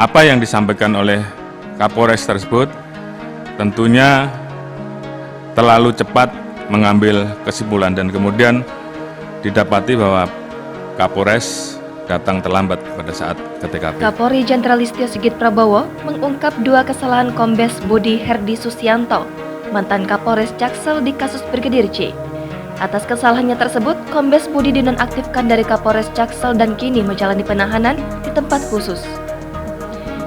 apa yang disampaikan oleh Kapolres tersebut tentunya terlalu cepat mengambil kesimpulan dan kemudian didapati bahwa Kapolres datang terlambat pada saat ke TKP. Kapolri Jenderal Listio Sigit Prabowo mengungkap 2 kesalahan Kombes Budi Herdi Susianto, mantan Kapolres Jaksel di kasus Brigadir J. Atas kesalahannya tersebut, Kombes Budi dinonaktifkan dari Kapolres Jaksel dan kini menjalani penahanan di tempat khusus.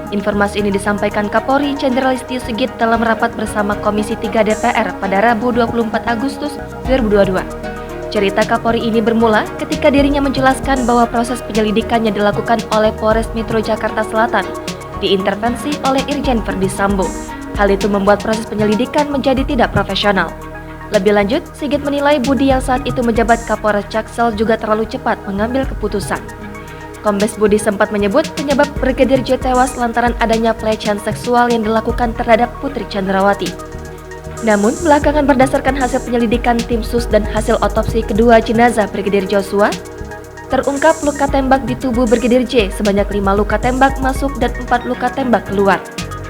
Informasi ini disampaikan Kapolri Jenderal Listio Sigit dalam rapat bersama Komisi 3 DPR pada Rabu 24 Agustus 2022. Cerita Kapolri ini bermula ketika dirinya menjelaskan bahwa proses penyelidikannya dilakukan oleh Polres Metro Jakarta Selatan, diintervensi oleh Irjen Verdi Sambo. Hal itu membuat proses penyelidikan menjadi tidak profesional. Lebih lanjut, Sigit menilai Budi yang saat itu menjabat Kapolres Jaksel juga terlalu cepat mengambil keputusan. Kombes Budi sempat menyebut penyebab Brigadir J tewas lantaran adanya pelecehan seksual yang dilakukan terhadap Putri Chandrawati. Namun, belakangan berdasarkan hasil penyelidikan tim SUS dan hasil otopsi kedua jenazah Brigadir Joshua, terungkap luka tembak di tubuh Brigadir J sebanyak 5 luka tembak masuk dan 4 luka tembak keluar,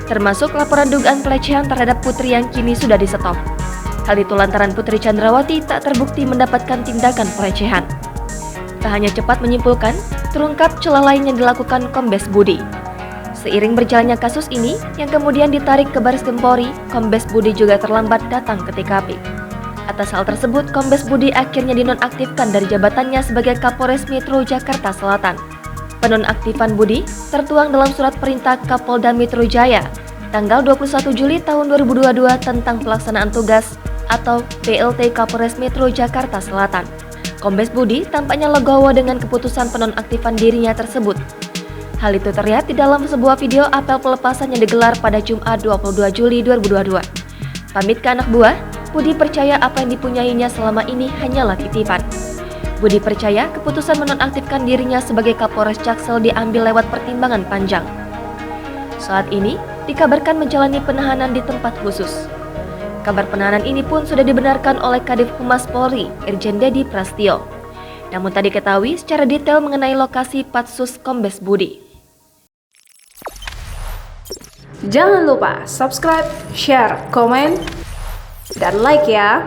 termasuk laporan dugaan pelecehan terhadap Putri yang kini sudah di-stop. Hal itu lantaran Putri Chandrawati tak terbukti mendapatkan tindakan pelecehan. Tak hanya cepat menyimpulkan, terungkap celah lain yang dilakukan Kombes Budi. Seiring berjalannya kasus ini, yang kemudian ditarik ke Baris Krim Polri, Kombes Budi juga terlambat datang ke TKP. Atas hal tersebut, Kombes Budi akhirnya dinonaktifkan dari jabatannya sebagai Kapolres Metro Jakarta Selatan. Penonaktifan Budi tertuang dalam surat perintah Kapolda Metro Jaya tanggal 21 Juli tahun 2022 tentang pelaksanaan tugas atau PLT Kapolres Metro Jakarta Selatan. Kombes Budi tampaknya legowo dengan keputusan penonaktifan dirinya tersebut. Hal itu terlihat di dalam sebuah video apel pelepasan yang digelar pada Jumat 22 Juli 2022. Pamit ke anak buah, Budi percaya apa yang dipunyainya selama ini hanyalah titipan. Budi percaya keputusan menonaktifkan dirinya sebagai Kapolres Jaksel diambil lewat pertimbangan panjang. Saat ini, dikabarkan menjalani penahanan di tempat khusus. Kabar penahanan ini pun sudah dibenarkan oleh Kadif Humas Polri, Irjen Dedi Prastio. Namun tak diketahui secara detail mengenai lokasi Patsus Kombes Budi. Jangan lupa subscribe, share, komen, dan like ya!